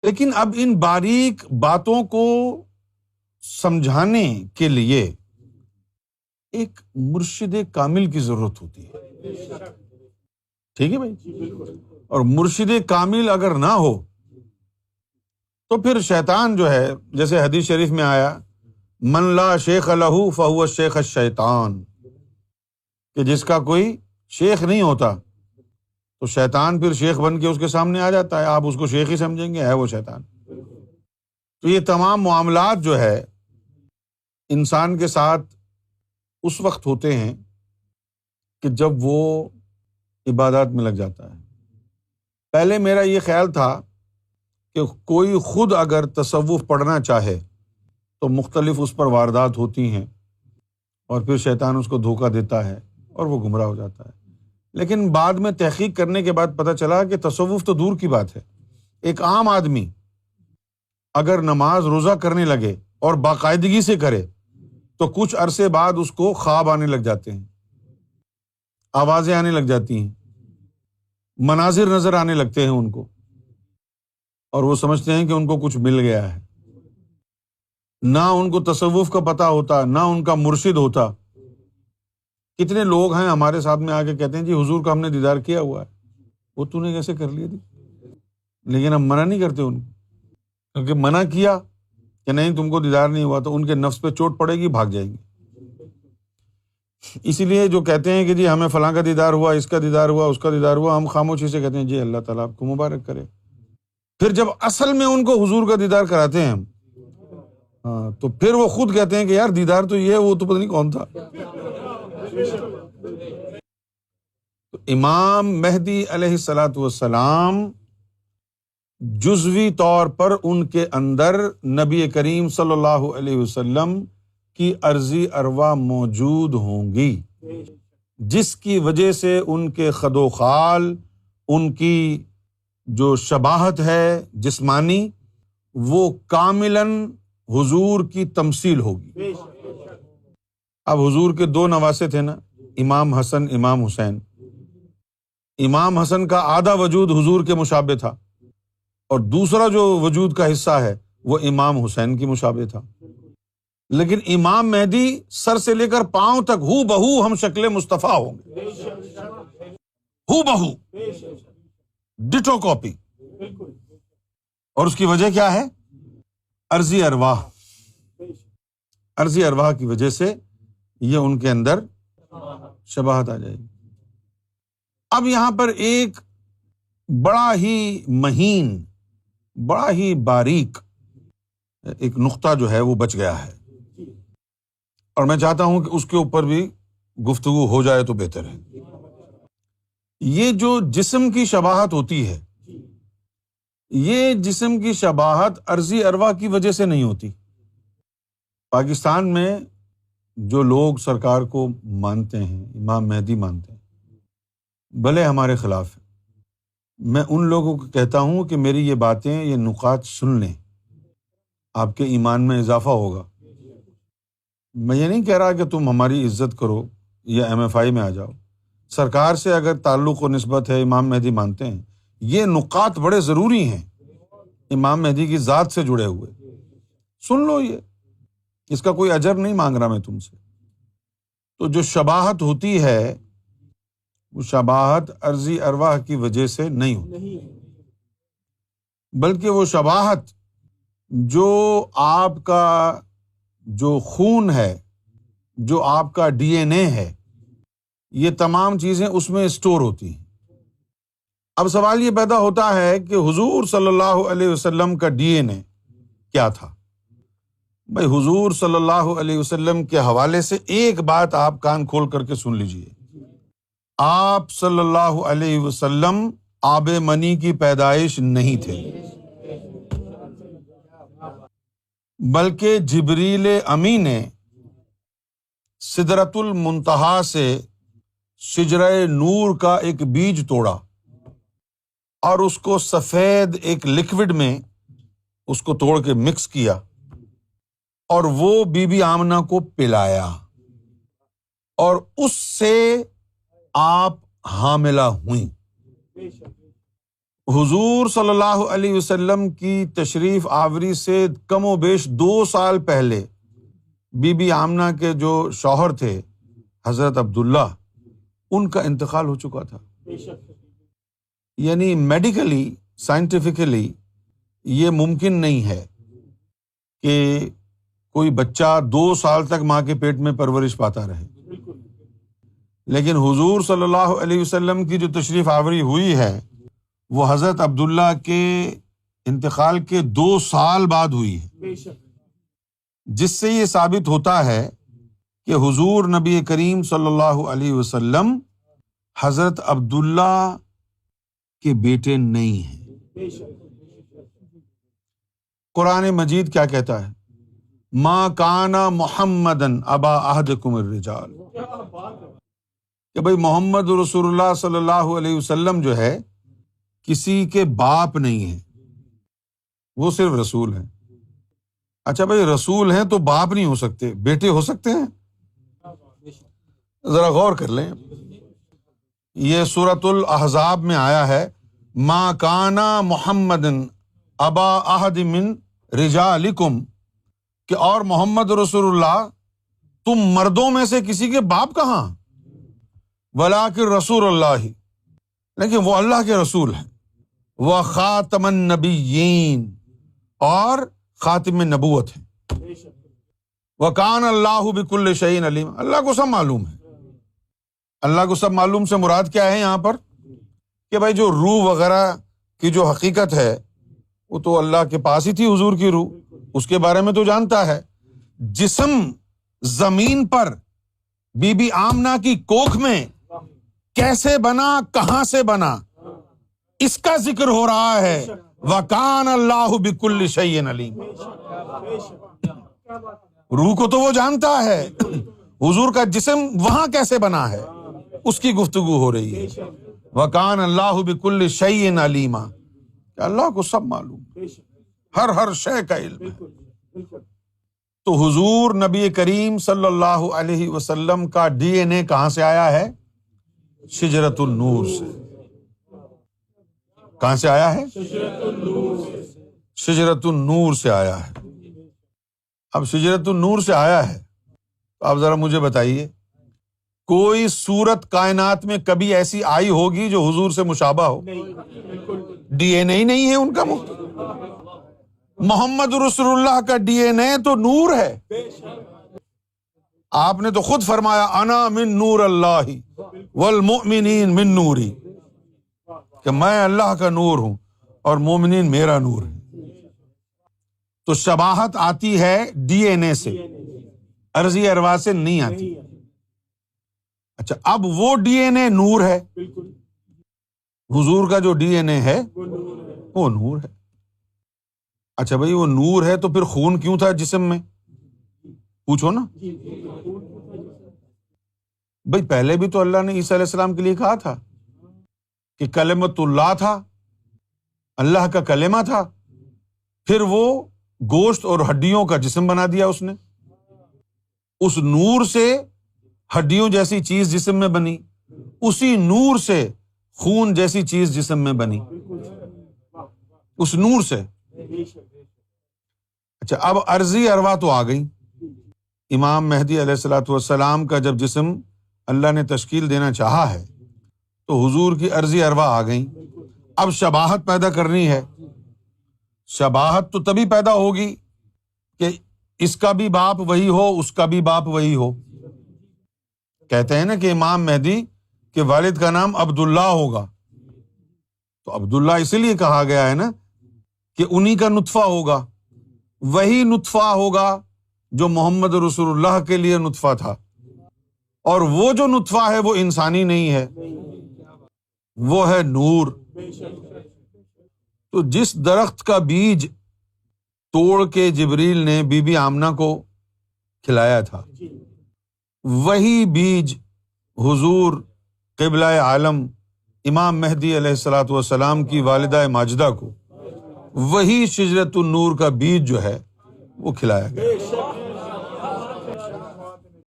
لیکن اب ان باریک باتوں کو سمجھانے کے لیے ایک مرشد کامل کی ضرورت ہوتی ہے، ٹھیک ہے بھائی؟ اور مرشد کامل اگر نہ ہو تو پھر شیطان جو ہے، جیسے حدیث شریف میں آیا، من لا شیخ لہ فہو الشیخ الشیطان، کہ جس کا کوئی شیخ نہیں ہوتا تو شیطان پھر شیخ بن کے اس کے سامنے آ جاتا ہے، آپ اس کو شیخ ہی سمجھیں گے، ہے وہ شیطان۔ تو یہ تمام معاملات جو ہے انسان کے ساتھ اس وقت ہوتے ہیں کہ جب وہ عبادات میں لگ جاتا ہے۔ پہلے میرا یہ خیال تھا کہ کوئی خود اگر تصوف پڑھنا چاہے تو مختلف اس پر واردات ہوتی ہیں اور پھر شیطان اس کو دھوکہ دیتا ہے اور وہ گمراہ ہو جاتا ہے۔ لیکن بعد میں تحقیق کرنے کے بعد پتہ چلا کہ تصوف تو دور کی بات ہے، ایک عام آدمی اگر نماز روزہ کرنے لگے اور باقاعدگی سے کرے تو کچھ عرصے بعد اس کو خواب آنے لگ جاتے ہیں، آوازیں آنے لگ جاتی ہیں، مناظر نظر آنے لگتے ہیں ان کو، اور وہ سمجھتے ہیں کہ ان کو کچھ مل گیا ہے۔ نہ ان کو تصوف کا پتہ ہوتا، نہ ان کا مرشد ہوتا۔ کتنے لوگ ہیں ہمارے ساتھ میں آ کے کہتے ہیں جی حضور کا ہم نے دیدار کیا ہوا ہے۔ وہ تو نے کیسے کر لیا تھی؟ لیکن ہم منع نہیں کرتے ان کو، کیونکہ منع کیا کہ نہیں تم کو دیدار نہیں ہوا تو ان کے نفس پہ چوٹ پڑے گی، بھاگ جائیں گے۔ اسی لیے جو کہتے ہیں کہ جی ہمیں فلاں کا دیدار ہوا، اس کا دیدار ہوا، اس کا دیدار ہوا، ہم خاموشی سے کہتے ہیں جی اللہ تعالیٰ آپ کو مبارک کرے۔ پھر جب اصل میں ان کو حضور کا دیدار کراتے ہیں ہم، ہاں، تو پھر وہ خود کہتے ہیں کہ یار دیدار تو یہ ہے، وہ تو پتہ نہیں کون تھا۔ تو امام مہدی علیہ الصلاۃ والسلام جزوی طور پر ان کے اندر نبی کریم صلی اللہ علیہ وسلم کی عرضی ارواح موجود ہوں گی، جس کی وجہ سے ان کے خد و خال، ان کی جو شباہت ہے جسمانی، وہ کاملاً حضور کی تمثیل ہوگی۔ اب حضور کے دو نواسے تھے نا، امام حسن، امام حسین۔ امام حسن کا آدھا وجود حضور کے مشابہ تھا اور دوسرا جو وجود کا حصہ ہے وہ امام حسین کی مشابہ تھا۔ لیکن امام مہدی سر سے لے کر پاؤں تک ہو بہو ہم شکل مصطفیٰ ہوں گے، ہو بہو، ڈٹو کاپی۔ اور اس کی وجہ کیا ہے؟ عرضی ارواح، عرضی ارواح کی وجہ سے یہ ان کے اندر شباہت آ جائے گی۔ اب یہاں پر ایک بڑا ہی مہین، بڑا ہی باریک ایک نقطہ جو ہے وہ بچ گیا ہے، اور میں چاہتا ہوں کہ اس کے اوپر بھی گفتگو ہو جائے تو بہتر ہے۔ یہ جو جسم کی شباہت ہوتی ہے، یہ جسم کی شباہت عرضی ارواح کی وجہ سے نہیں ہوتی۔ پاکستان میں جو لوگ سرکار کو مانتے ہیں، امام مہدی مانتے ہیں، بھلے ہمارے خلاف ہیں، میں ان لوگوں کو کہتا ہوں کہ میری یہ باتیں، یہ نکات سن لیں، آپ کے ایمان میں اضافہ ہوگا۔ میں یہ نہیں کہہ رہا کہ تم ہماری عزت کرو یا ایم ایف آئی میں آ جاؤ، سرکار سے اگر تعلق و نسبت ہے، امام مہدی مانتے ہیں، یہ نکات بڑے ضروری ہیں امام مہدی کی ذات سے جڑے ہوئے، سن لو۔ یہ اس کا کوئی اجر نہیں مانگ رہا میں تم سے۔ تو جو شباہت ہوتی ہے وہ شباہت عرضی ارواح کی وجہ سے نہیں ہوتی، بلکہ وہ شباہت جو آپ کا جو خون ہے، جو آپ کا ڈی این اے ہے، یہ تمام چیزیں اس میں اسٹور ہوتی ہیں۔ اب سوال یہ پیدا ہوتا ہے کہ حضور صلی اللہ علیہ وسلم کا ڈی این اے کیا تھا؟ بھائی حضور صلی اللہ علیہ وسلم کے حوالے سے ایک بات آپ کان کھول کر کے سن لیجئے، آپ صلی اللہ علیہ وسلم آب منی کی پیدائش نہیں تھے، بلکہ جبریل امی نے سدرۃ المنتہا سے شجرہ نور کا ایک بیج توڑا اور اس کو سفید ایک لکوڈ میں اس کو توڑ کے مکس کیا اور وہ بی بی آمنہ کو پلایا، اور اس سے آپ حاملہ ہوئیں۔ حضور صلی اللہ علیہ وسلم کی تشریف آوری سے کم و بیش 2 سال پہلے بی بی آمنہ کے جو شوہر تھے حضرت عبداللہ، ان کا انتقال ہو چکا تھا۔ یعنی میڈیکلی، سائنٹیفکلی یہ ممکن نہیں ہے کہ کوئی بچہ 2 سال تک ماں کے پیٹ میں پرورش پاتا رہے، لیکن حضور صلی اللہ علیہ وسلم کی جو تشریف آوری ہوئی ہے وہ حضرت عبداللہ کے انتقال کے 2 سال بعد ہوئی ہے، جس سے یہ ثابت ہوتا ہے کہ حضور نبی کریم صلی اللہ علیہ وسلم حضرت عبداللہ کے بیٹے نہیں ہیں۔ قرآن مجید کیا کہتا ہے؟ ما کان محمدً ابا احدکم الرجال، کہ بھائی محمد رسول اللہ صلی اللہ علیہ وسلم جو ہے کسی کے باپ نہیں ہے، وہ صرف رسول ہیں۔ اچھا بھائی رسول ہیں تو باپ نہیں ہو سکتے، بیٹے ہو سکتے ہیں؟ ذرا غور کر لیں، یہ سورۃ الاحزاب میں آیا ہے ما کان محمد ابا احد من رجالکم، کہ اور محمد رسول اللہ تم مردوں میں سے کسی کے باپ کہاں، ولکن رسول اللہ، لیکن وہ اللہ کے رسول ہیں، وہ خاتم النبیین، اور خاتم نبوت ہے، وکان اللہ بکل شیء علیم، اللہ کو سب معلوم ہے۔ اللہ کو سب معلوم سے مراد کیا ہے یہاں پر؟ کہ بھائی جو روح وغیرہ کی جو حقیقت ہے وہ تو اللہ کے پاس ہی تھی، حضور کی روح، اس کے بارے میں تو جانتا ہے۔ جسم زمین پر بی بی آمنہ کی کوکھ میں کیسے بنا، کہاں سے بنا، اس کا ذکر ہو رہا ہے، وَكَانَ اللَّهُ بِكُلِّ شَيْءٍ عَلِيمٌ۔ روح کو تو وہ جانتا ہے، حضور کا جسم وہاں کیسے بنا ہے اس کی گفتگو ہو رہی ہے۔ وَكَانَ اللَّهُ بِكُلِّ شَيْءٍ عَلِيمًا، کہ اللہ کو سب معلوم، ہر شے کا علم ہے۔ تو حضور نبی کریم صلی اللہ علیہ وسلم کا ڈی این اے کہاں سے آیا ہے؟ شجرۃ النور سے۔ کہاں سے آیا ہے؟ شجرۃ النور سے آیا ہے۔ اب شجرۃ النور سے آیا ہے تو اب ذرا مجھے بتائیے، کوئی صورت کائنات میں کبھی ایسی آئی ہوگی جو حضور سے مشابہ ہو؟ ڈی این اے ہی نہیں ہے ان کا۔ محمد رسول اللہ کا ڈی این اے تو نور ہے۔ آپ نے تو خود فرمایا انا من نور اللہ والمؤمنین من نوری، کہ میں اللہ کا نور ہوں اور مومنین میرا نور ہے۔ تو شباہت آتی ہے ڈی این اے سے، عرضی ارواح سے نہیں آتی۔ اچھا اب وہ ڈی این اے نور ہے، حضور کا جو ڈی این اے ہے وہ نور ہے۔ اچھا بھائی وہ نور ہے تو پھر خون کیوں تھا جسم میں؟ پوچھو نا بھائی، پہلے بھی تو اللہ نے عیسیٰ علیہ السلام کے لیے کہا تھا کہ کلمۃ اللہ تھا، اللہ کا کلمہ تھا، پھر وہ گوشت اور ہڈیوں کا جسم بنا دیا اس نے، اس نور سے ہڈیوں جیسی چیز جسم میں بنی، اسی نور سے خون جیسی چیز جسم میں بنی، اس نور سے۔ اچھا اب عرضی ارواح تو آ گئی، امام مہدی علیہ الصلوۃ والسلام کا جب جسم اللہ نے تشکیل دینا چاہا ہے تو حضور کی عرضی ارواح آ گئیں۔ اب شباہت پیدا کرنی ہے، شباہت تو تبھی پیدا ہوگی کہ اس کا بھی باپ وہی ہو، اس کا بھی باپ وہی ہو۔ کہتے ہیں نا کہ امام مہدی کے والد کا نام عبداللہ ہوگا، تو عبداللہ اسی لیے کہا گیا ہے نا کہ انہی کا نطفہ ہوگا، وہی نطفہ ہوگا جو محمد رسول اللہ کے لیے نطفہ تھا، اور وہ جو نطفہ ہے وہ انسانی نہیں ہے، وہ ہے نور۔ تو جس درخت کا بیج توڑ کے جبریل نے بی بی آمنہ کو کھلایا تھا، وہی بیج حضور قبلہ عالم امام مہدی علیہ الصلوۃ والسلام کی والدہ ماجدہ کو وہی شجرۃ النور کا بیج جو ہے وہ کھلایا گیا۔